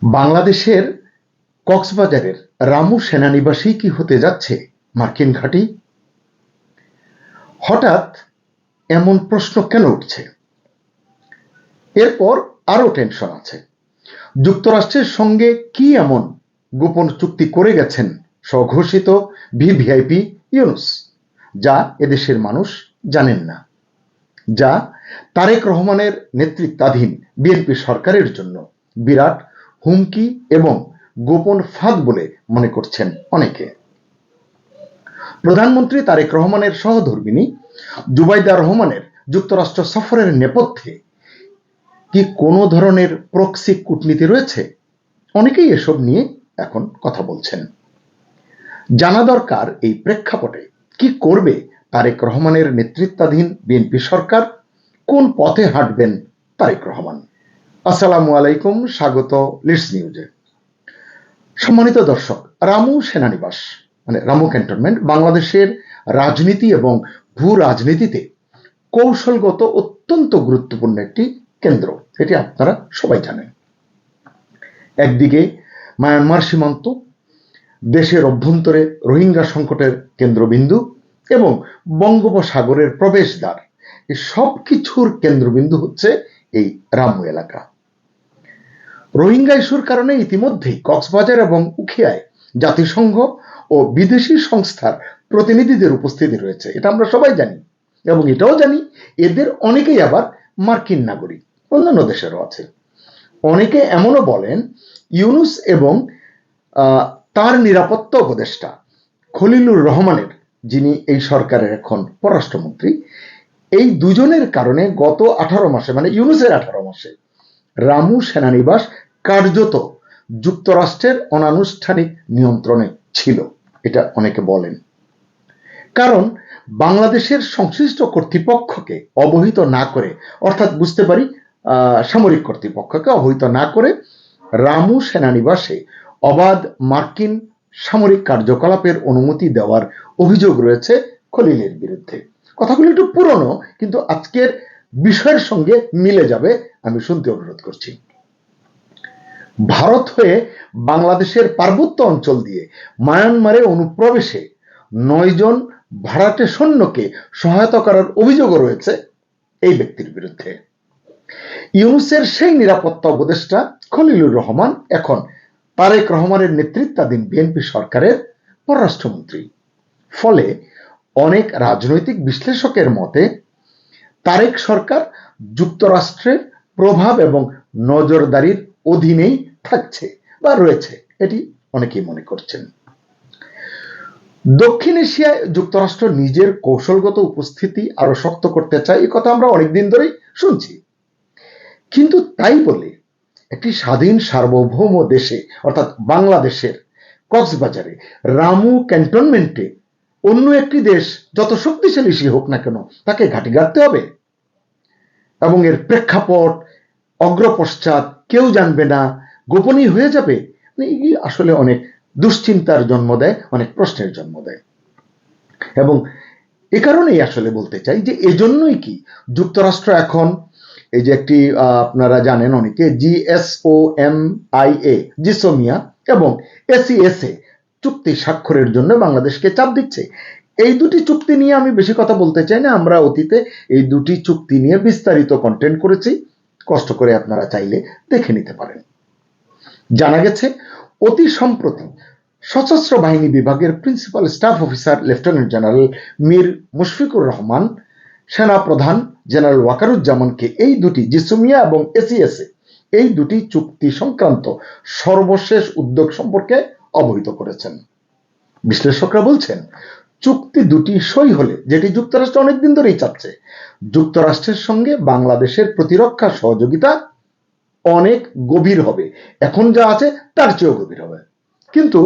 বাংলাদেশের কক্সবাজারের রামু সেনানিবাসেই কি হতে যাচ্ছে মার্কিন ঘাঁটি? হঠাৎ এমন প্রশ্ন কেন উঠছে? এরপর আরো টেনশন আছে। যুক্তরাষ্ট্রের সঙ্গে কি এমন গোপন চুক্তি করে গেছেন স্বঘোষিত ভিভিআইপি ইউনূস, যা এদেশের মানুষ জানেন না, যা তারেক রহমানের নেতৃত্বাধীন বিএনপি সরকারের জন্য বিরাট হুমকি এবং গোপন ফাঁদ বলে মনে করছেন অনেকে। প্রধানমন্ত্রী তারেক রহমানের সহধর্মিণী জুবাইদা রহমানের যুক্তরাষ্ট্র সফরের নেপথ্যে কি কোনো ধরনের প্রক্সি কূটনীতি রয়েছে? অনেকেই এসব নিয়ে এখন কথা বলছেন। জানা দরকার এই প্রেক্ষাপটে কি করবে তারেক রহমানের নেতৃত্বাধীন বিএনপি সরকার, কোন পথে হাঁটবেন তারেক রহমান। আসসালামু আলাইকুম, স্বাগত লিডস নিউজে। সম্মানিত দর্শক, রামু সেনানিবাস মানে রামু ক্যান্টনমেন্ট বাংলাদেশের রাজনীতি এবং ভূ রাজনীতিতে কৌশলগত অত্যন্ত গুরুত্বপূর্ণ একটি কেন্দ্র, এটি আপনারা সবাই জানেন। একদিকে মায়ানমার সীমান্ত, দেশের অভ্যন্তরে রোহিঙ্গা সংকটের কেন্দ্রবিন্দু এবং বঙ্গোপসাগরের প্রবেশদ্বার, এই সব কিছুর কেন্দ্রবিন্দু হচ্ছে এই রামু এলাকা। রোহিঙ্গা ইস্যুর কারণে ইতিমধ্যেই কক্সবাজার এবং উখিয়ায় জাতিসংঘ ও বিদেশি সংস্থার প্রতিনিধিদের উপস্থিতি রয়েছে, এটা আমরা সবাই জানি। এবং এটাও জানি এদের অনেকেই আবার মার্কিন নাগরিক, অন্যান্য দেশেরও আছে। অনেকে এমনও বলেন ইউনূস এবং তার নিরাপত্তা উপদেষ্টা খলিলুর রহমানের, যিনি এই সরকারের এখন পররাষ্ট্রমন্ত্রী, এই দুজনের কারণে গত 18 মাসে মানে ইউনূসের 18 মাসে রামু সেনানিবাস কার্যত যুক্তরাষ্ট্রের অনানুষ্ঠানিক নিয়ন্ত্রণে ছিল, এটা অনেকে বলেন। কারণ বাংলাদেশের সংশ্লিষ্ট কর্তৃপক্ষকে অবহিত না করে, অর্থাৎ বুঝতে পারি সামরিক কর্তৃপক্ষকে অবহিত না করে রামু সেনানিবাসে অবাধ মার্কিন সামরিক কার্যকলাপের অনুমতি দেওয়ার অভিযোগ রয়েছে খলিলের বিরুদ্ধে। কথাগুলো একটু পুরনো, কিন্তু আজকের বিষয়ের সঙ্গে মিলে যাবে, আমি শুনতে অনুরোধ করছি। ভারত হয়ে বাংলাদেশের পার্বত্য অঞ্চল দিয়ে মায়ানমারে অনুপ্রবেশে 9 জন ভাড়াটে সৈন্যকে সহায়তা করার অভিযোগও রয়েছে এই ব্যক্তির বিরুদ্ধে। ইউনূসের সেই নিরাপত্তা উপদেষ্টা খলিলুর রহমান এখন তারেক রহমানের নেতৃত্বাধীন বিএনপি সরকারের পররাষ্ট্রমন্ত্রী। ফলে অনেক রাজনৈতিক বিশ্লেষকের মতে তারেক সরকার যুক্তরাষ্ট্রের প্রভাব এবং নজরদারির অধীনেই থাকছে বা রয়েছে, এটি অনেকেই মনে করছেন। দক্ষিণ এশিয়ায় যুক্তরাষ্ট্র নিজের কৌশলগত উপস্থিতি আরো শক্ত করতে চায়, এই কথা আমরা অনেকদিন ধরেই শুনছি। কিন্তু তাই বলে একটি স্বাধীন সার্বভৌম দেশে অর্থাৎ বাংলাদেশের কক্সবাজারে রামু ক্যান্টনমেন্টে অন্য একটি দেশ যত শক্তিশালী সে হোক না কেন তাকে ঘাঁটি গাড়তে হবে এবং এর প্রেক্ষাপট অগ্রপশ্চাৎ কেউ জানবে না, গোপনীয় হয়ে যাবে, আসলে অনেক দুশ্চিন্তার জন্ম দেয়, অনেক প্রশ্নের জন্ম দেয়। এবং এ কারণেই আসলে বলতে চাই যে এজন্যই কি যুক্তরাষ্ট্র এখন এই যে একটি আপনারা জানেন অনেকে GSOMIA জিসোমিয়া এবং SESA চুক্তি স্বাক্ষরের জন্য বাংলাদেশকে চাপ দিচ্ছে। এই দুটি চুক্তি নিয়ে আমি বেশি কথা বলতে চাই না, আমরা অতীতে এই দুটি চুক্তি নিয়ে বিস্তারিত কন্টেন্ট করেছি, কষ্ট করে আপনারা চাইলে দেখে নিতে পারেন। জানা গেছে অতি সম্প্রতি সশস্ত্র বাহিনী বিভাগের principal staff officer lieutenant general Mir Mushfiqur Rahman সেনা প্রধান জেনারেল ওয়াকারুজ্জামানকে এই দুটি জিসোমিয়া এবং SESA এই দুটি চুক্তি সংক্রান্ত সর্বশেষ উদ্যোগ সম্পর্কে অবহিত করেছেন। বিশ্লেষকরা বলছেন চুক্তি দুটি সই হলে, যেটি যুক্তরাষ্ট্র অনেকদিন ধরেই চাচ্ছে, যুক্তরাষ্ট্রের সঙ্গে বাংলাদেশের প্রতিরক্ষা সহযোগিতা অনেক গভীর হবে, এখন যা আছে তার চেয়েও গভীর হবে। কিন্তু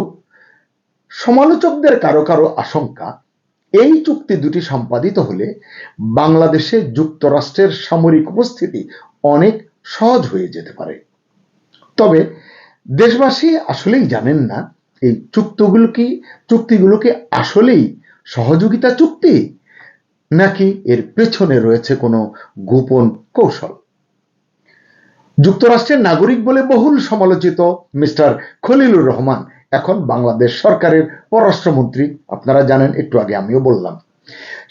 সমালোচকদের কারো কারো আশঙ্কা এই চুক্তি দুটি সম্পাদিত হলে বাংলাদেশে যুক্তরাষ্ট্রের সামরিক উপস্থিতি অনেক সহজ হয়ে যেতে পারে। তবে দেশবাসী আসলেই জানেন না এই চুক্তিগুলো কি আসলেই সহযোগিতা চুক্তি নাকি এর পেছনে রয়েছে কোনো গোপন কৌশল। যুক্তরাষ্ট্রের নাগরিক বলে বহুল সমালোচিত মিস্টার খলিলুর রহমান এখন বাংলাদেশ সরকারের পররাষ্ট্রমন্ত্রী। আপনারা জানেন, একটু আগে আমিও বললাম।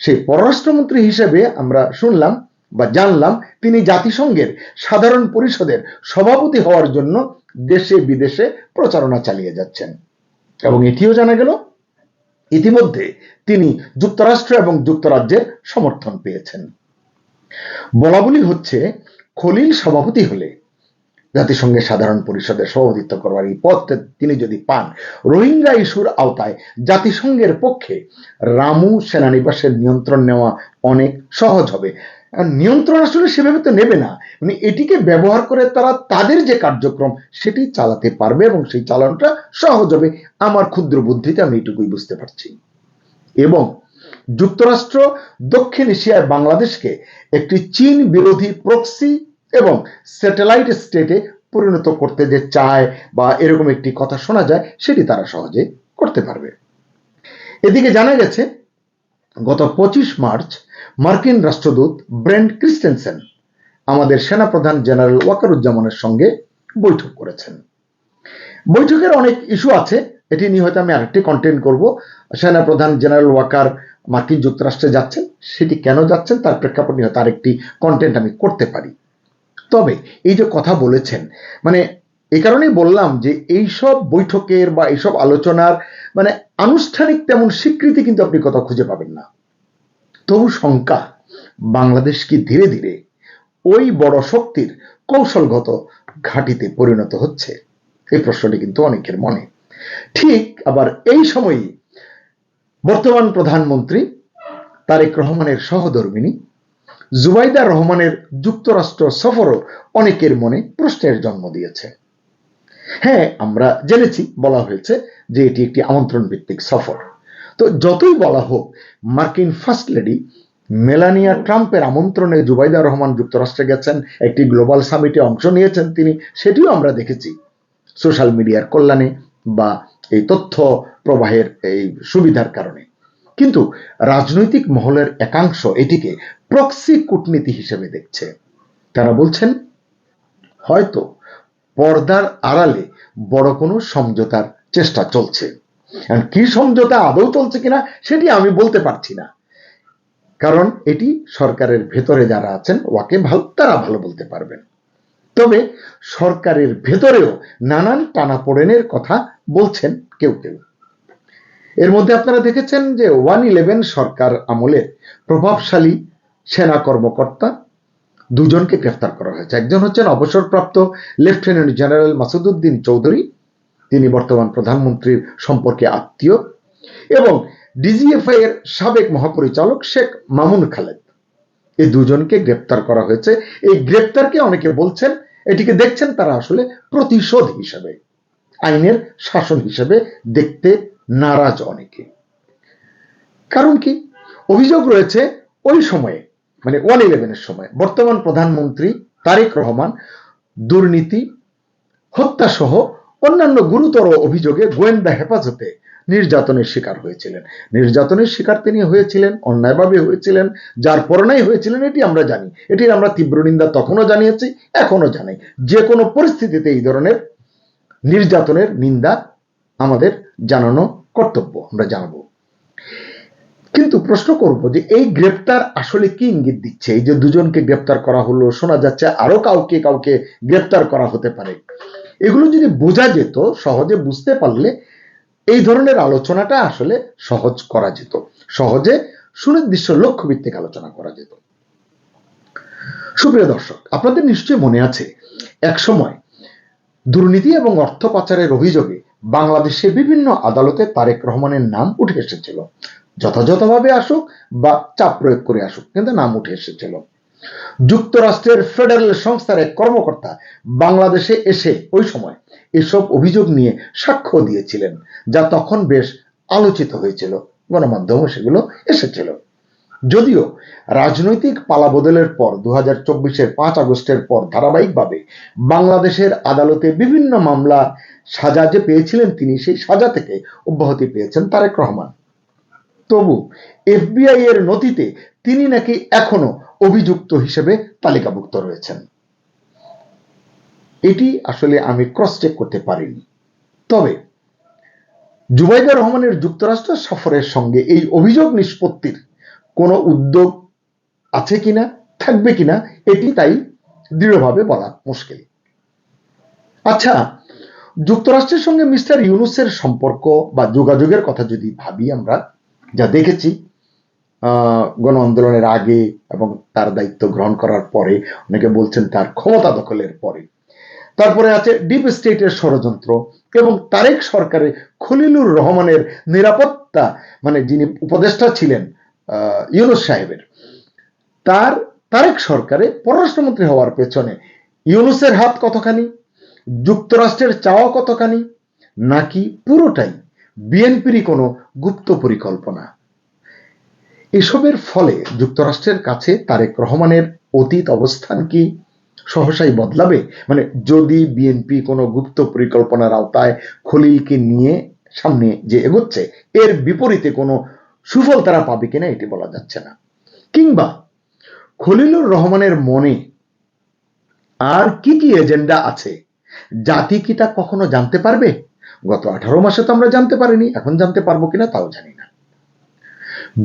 সেই পররাষ্ট্রমন্ত্রী হিসেবে আমরা শুনলাম বা জানলাম তিনি জাতিসংঘের সাধারণ পরিষদের সভাপতি হওয়ার জন্য দেশে বিদেশে প্রচারণা চালিয়ে যাচ্ছেন। এবং এটিও জানা গেল ইতিমধ্যে তিনি যুক্তরাষ্ট্র এবং যুক্তরাজ্যের সমর্থন পেয়েছেন। বলা বলি হচ্ছে, খলিল সভাপতি হলে জাতিসংঘের সাধারণ পরিষদের সভাপতিত্ব করবার এই পদ তিনি যদি পান, রোহিঙ্গা ইস্যুর আওতায় জাতিসংঘের পক্ষে রামু সেনানিবাসের নিয়ন্ত্রণ নেওয়া অনেক সহজ হবে। নিয়ন্ত্রণ আসলে সেভাবে তো নেবে না, মানে এটিকে ব্যবহার করে তারা তাদের যে কার্যক্রম সেটি চালাতে পারবে এবং সেই চালানোটা সহজ হবে। আমার ক্ষুদ্র বুদ্ধিতে আমি এটুকুই বুঝতে পারছি। এবং যুক্তরাষ্ট্র দক্ষিণ এশিয়ায় বাংলাদেশকে একটি চীন বিরোধী প্রক্সি এবং স্যাটেলাইট স্টেটে পরিণত করতে যে চায় বা এরকম একটি কথা শোনা যায়, সেটি তারা সহজে করতে পারবে। এদিকে জানা গেছে গত 25 মার্চ মার্কিন রাষ্ট্রদূত ব্রেন্ট ক্রিস্টেনসেন আমাদের সেনাপ্রধান জেনারেল ওয়াকারুজ্জামানের সঙ্গে বৈঠক করেছেন। বৈঠকের অনেক ইস্যু আছে, এটি নিয়ে হয়তো আমি আরেকটি কন্টেন্ট করব। সেনাপ্রধান জেনারেল ওয়াকার মার্কিন যুক্তরাষ্ট্রে যাচ্ছেন, সেটি কেন যাচ্ছেন তার প্রেক্ষাপট নিয়ে তার একটি কন্টেন্ট আমি করতে পারি। তবে এই যে কথা বলেছেন, মানে এই কারণেই বললাম যে এইসব বৈঠকের বা এইসব আলোচনার মানে আনুষ্ঠানিক তেমন স্বীকৃতি কিন্তু আপনি কোথাও খুঁজে পাবেন না। তবু শঙ্কা, বাংলাদেশ কি ধীরে ধীরে ওই বড় শক্তির কৌশলগত ঘাঁটিতে পরিণত হচ্ছে? এই প্রশ্নটি কিন্তু অনেকের মনে। ঠিক আবার এই সময়ই বর্তমান প্রধানমন্ত্রী তারেক রহমানের সহধর্মিণী জুবাইদা রহমানের যুক্তরাষ্ট্র সফরও অনেকের মনে প্রশ্নের জন্ম দিয়েছে। হ্যাঁ, আমরা জেনেছি, বলা হয়েছে যে এটি একটি আমন্ত্রণ ভিত্তিক সফর। তো যতই বলা হোক, মার্কিন ফার্স্ট লেডি মেলানিয়া ট্রাম্পের আমন্ত্রণে জুবাইদা রহমান যুক্তরাষ্ট্রে গেছেন, একটি গ্লোবাল সামিটে অংশ নিয়েছেন তিনি, সেটিও আমরা দেখেছি সোশ্যাল মিডিয়ার কল্যাণে বা এই তথ্য প্রবাহের এই সুবিধার কারণে। কিন্তু রাজনৈতিক মহলের একাংশ এটিকে প্রক্সি কূটনীতি হিসেবে দেখছে। তারা বলছেন হয়তো পর্দার আড়ালে বড় কোনো সমঝোতার চেষ্টা চলছে। কি সমঝোতা আদৌ চলছে কিনা সেটি আমি বলতে পারছি না, কারণ এটি সরকারের ভেতরে যারা আছেন তারা ভালো বলতে পারবেন। তবে সরকারের ভেতরেও নানান টানাপোড়েনের কথা বলছেন কেউ কেউ। এর মধ্যে আপনারা দেখেছেন যে 1-11 সরকার আমলের প্রভাবশালী সেনা কর্মকর্তা দুজনকে গ্রেফতার করা হয়েছে। একজন হচ্ছেন অবসরপ্রাপ্ত লেফটেন্যান্ট জেনারেল মাসুদউদ্দিন চৌধুরী, তিনি বর্তমান প্রধানমন্ত্রীর সম্পর্কে আত্মীয়, এবং ডিজিএফআই এর সাবেক মহাপরিচালক শেখ মামুন খালেদ। এই দুজনকে গ্রেফতার করা হয়েছে। এই গ্রেফতারকে অনেকে বলছেন, এটিকে দেখছেন তারা আসলে প্রতিশোধ হিসেবে, আইনের শাসন হিসেবে দেখতে নারাজ অনেকে। কারণ কি, অভিযোগ রয়েছে ওই সময়ে মানে 1-11 সময় বর্তমান প্রধানমন্ত্রী তারেক রহমান দুর্নীতি, হত্যা সহ অন্যান্য গুরুতর অভিযোগে গোয়েন্দা হেফাজতে নির্যাতনের শিকার হয়েছিলেন। নির্যাতনের শিকার তিনি হয়েছিলেন, অন্যায়ভাবে হয়েছিলেন, যার পরনাই হয়েছিলেন, এটি আমরা জানি। এটির আমরা তীব্র নিন্দা তখনও জানিয়েছি, এখনো জানাই। যে কোনো পরিস্থিতিতে এই ধরনের নির্যাতনের নিন্দা আমাদের জানানো কর্তব্য, আমরা জানাবো। কিন্তু প্রশ্ন করব যে এই গ্রেপ্তার আসলে কি ইঙ্গিত দিচ্ছে? এই যে দুজনকে গ্রেপ্তার করা হলো, শোনা যাচ্ছে আরো কাউকে কাউকে গ্রেপ্তার করা হতে পারে। এগুলো যদি বোঝা যেত, সহজে বুঝতে পারলে এই ধরনের আলোচনাটা আসলে সহজ করা যেত, সহজে সুনির্দিষ্ট লক্ষ্য ভিত্তিক আলোচনা করা যেত। সুপ্রিয় দর্শক, আপনাদের নিশ্চয়ই মনে আছে এক সময় দুর্নীতি এবং অর্থ পাচারের অভিযোগে বাংলাদেশে বিভিন্ন আদালতে তারেক রহমানের নাম উঠে এসেছিল। যথাযথভাবে আসুক বা চাপ প্রয়োগ করে আসুক, কিন্তু নাম উঠে এসেছিল। যুক্তরাষ্ট্রের ফেডারেল সংস্থার এক কর্মকর্তা বাংলাদেশে এসে ওই সময় এসব অভিযোগ নিয়ে সাক্ষ্য দিয়েছিলেন, যা তখন বেশ আলোচিত হয়েছিল, গণমাধ্যমে সেগুলো এসেছিল। যদিও রাজনৈতিক পালাবদলের পর 2024-এর 5 আগস্টের পর ধারাবাহিকভাবে বাংলাদেশের আদালতে বিভিন্ন মামলা সাজা যে পেয়েছিলেন তিনি, সেই সাজা থেকে অব্যাহতি পেয়েছেন তারেক রহমান। তবু এফবিআই এর নথিতে তিনি নাকি এখনো অভিযুক্ত হিসেবে তালিকাভুক্ত রয়েছেন। এটি আসলে আমি ক্রস চেক করতে পারিনি। তবে জুবাইদা রহমানের যুক্তরাষ্ট্র সফরের সঙ্গে এই অভিযোগ নিষ্পত্তির কোনো উদ্যোগ আছে কিনা, থাকবে কিনা, এটি তাই দৃঢ়ভাবে বলা মুশকিল। আচ্ছা, যুক্তরাষ্ট্রের সঙ্গে মিস্টার ইউনূসের সম্পর্ক বা যোগাযোগের কথা যদি ভাবি, আমরা যা দেখেছি গণ আন্দোলনের আগে এবং তার দায়িত্ব গ্রহণ করার পরে, অনেকে বলছেন তার ক্ষমতা দখলের পরে, তারপরে আছে ডিপ স্টেটের ষড়যন্ত্র এবং তারেক সরকারের খলিলুর রহমানের নিরাপত্তা, মানে যিনি উপদেষ্টা ছিলেন ইউনূস সাহেবের, তারেক সরকারে পররাষ্ট্রমন্ত্রী হওয়ার পেছনে ইউনূসের হাত কতখানি, যুক্তরাষ্ট্রের চাওয়া কতখানি, নাকি পুরোটাই বিএনপিরই কোনো গুপ্ত পরিকল্পনা। এসবের ফলে যুক্তরাষ্ট্রের কাছে তারেক রহমানের অতীত অবস্থান কি সহসাই বদলাবে? মানে যদি বিএনপি কোনো গুপ্ত পরিকল্পনার আওতায় খলিলকে নিয়ে সামনে যে এগোচ্ছে, এর বিপরীতে কোনো সুফল তারা পাবে কিনা এটি বলা যাচ্ছে না। কিংবা খলিলুর রহমানের মনে আর কি কি এজেন্ডা আছে, জাতি কি তা কখনো জানতে পারবে? গত 18 মাসে তো আমরা জানতে পারিনি, এখন জানতে পারবো কিনা তাও জানি না।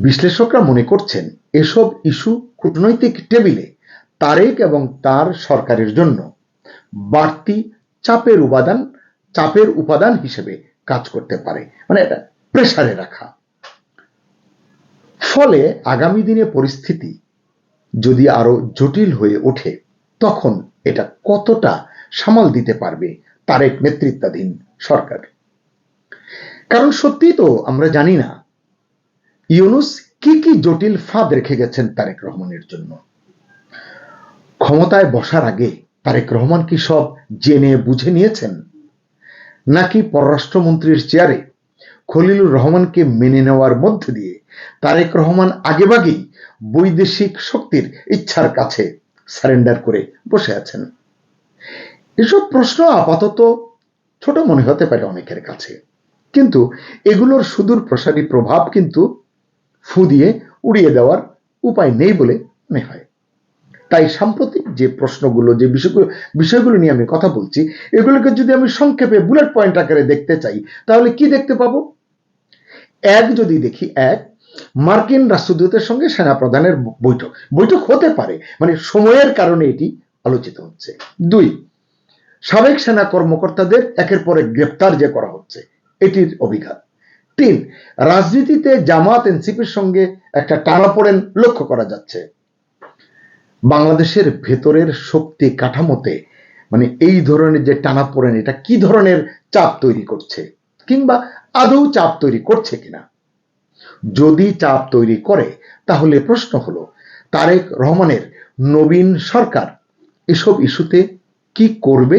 বিশ্লেষকরা মনে করছেন এসব ইস্যু কূটনৈতিক টেবিলে তারেক এবং তার সরকারের জন্য বাড়তি চাপের উপাদান হিসেবে কাজ করতে পারে, মানে এটা প্রেসারে রাখা। ফলে আগামী দিনে পরিস্থিতি যদি আরো জটিল হয়ে ওঠে, তখন এটা কতটা সামাল দিতে পারবে তারেক নেতৃত্বাধীন সরকার? কারণ সত্যি তো আমরা জানি না ইউনূস কি কি জটিল ফাঁদ রেখে গেছেন তারেক রহমানের জন্য। ক্ষমতায় বসার আগে তারেক রহমান কি সব জেনে বুঝে নিয়েছেন, নাকি পররাষ্ট্রমন্ত্রীর চেয়ারে খলিলুর রহমানকে মেনে নেওয়ার মধ্যে দিয়ে তারেক রহমান আগেভাগেই বৈদেশিক শক্তির ইচ্ছার কাছে সারেন্ডার করে বসে আছেন? এসব প্রশ্ন আপাতত ছোট মনে হতে পারে অনেকের কাছে, কিন্তু এগুলোর সুদূর প্রসারী প্রভাব কিন্তু ফু দিয়ে উড়িয়ে দেওয়ার উপায় নেই বলে মনে হয়। তাই সাম্প্রতিক যে প্রশ্নগুলো, যে বিষয়গুলো নিয়ে আমি কথা বলছি, এগুলোকে যদি আমি সংক্ষেপে বুলেট পয়েন্ট আকারে দেখতে চাই, তাহলে কি দেখতে পাবো? যদি দেখি, মার্কিন রাষ্ট্রদূতের সঙ্গে সেনাপ্রধানের বৈঠক হতে পারে, মানে সময়ের কারণে এটি আলোচিত হচ্ছে। 2, সাবেক সেনা কর্মকর্তাদের একের পর এক গ্রেপ্তার যে করা হচ্ছে, এটির অভিঘাত। 3, রাজনীতিতে জামাত এনসিপির সঙ্গে একটা টানাপোড়েন লক্ষ্য করা যাচ্ছে। বাংলাদেশের ভেতরের শক্তি কাঠামোতে মানে এই ধরনের যে টানাপোড়েন, এটা কি ধরনের চাপ তৈরি করছে, কিংবা আদৌ চাপ তৈরি করছে কিনা। যদি চাপ তৈরি করে, তাহলে প্রশ্ন হলো তারেক রহমানের নবীন সরকার এসব ইস্যুতে কি করবে,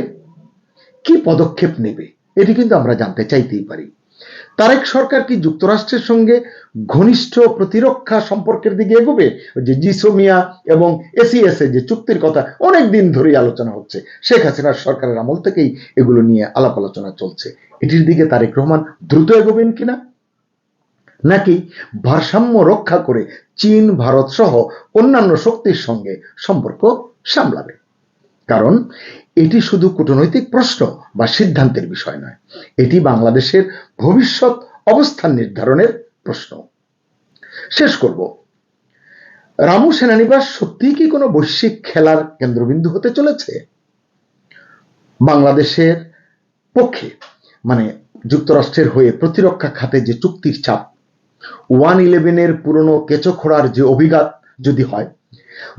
কি পদক্ষেপ নেবে, এটি কিন্তু আমরা জানতে চাইতেই পারি। তারেক সরকার কি যুক্তরাষ্ট্রের সঙ্গে ঘনিষ্ঠ প্রতিরক্ষা সম্পর্কের দিকে এগোবে? যে জিসোমিয়া এবং এসিএস যে চুক্তির কথা অনেক দিন ধরেই আলোচনা হচ্ছে, শেখ হাসিনার সরকারের আমল থেকেই এগুলো নিয়ে আলাপ আলোচনা চলছে, এটির দিকে তারেক রহমান দ্রুত এগোবেন কিনা? নাকি ভারসাম্য রক্ষা করে চীন, ভারত সহ অন্যান্য শক্তির সঙ্গে সম্পর্ক সামলাবে? কারণ এটি শুধু কূটনৈতিক প্রশ্ন বা সিদ্ধান্তের বিষয় নয়, এটি বাংলাদেশের ভবিষ্যৎ অবস্থান নির্ধারণের প্রশ্ন। শেষ করব, রামু সেনানিবাস সত্যিই কি কোনো বৈশ্বিক খেলার কেন্দ্রবিন্দু হতে চলেছে? বাংলাদেশের পক্ষে মানে যুক্তরাষ্ট্রের হয়ে প্রতিরক্ষা খাতে যে চুক্তির চাপ, 1-11 পুরনো কেঁচোখোড়ার যে অভিঘাত যদি হয়,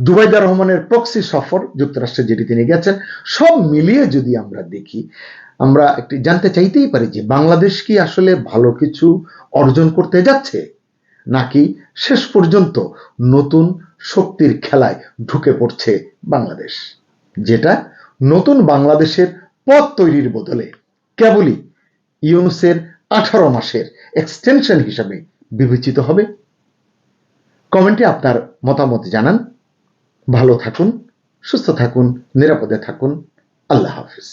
জুবাইদা রহমানের প্রক্সি সফর যুক্তরাষ্ট্রে যেটি তিনি গেছেন, সব মিলিয়ে যদি আমরা দেখি, আমরা একটি জানতে চাইতেই পারি যে বাংলাদেশ কি আসলে ভালো কিছু অর্জন করতে যাচ্ছে, নাকি শেষ পর্যন্ত নতুন শক্তির খেলায় ঢুকে পড়ছে বাংলাদেশ, যেটা নতুন বাংলাদেশের পথ তৈরির বদলে কেবলই ইউনূসের 18 মাসের এক্সটেনশন হিসাবে বিবেচিত হবে? কমেন্টে আপনার মতামত জানান। ভালো থাকুন, সুস্থ থাকুন, নিরাপদে থাকুন। আল্লাহ হাফিজ।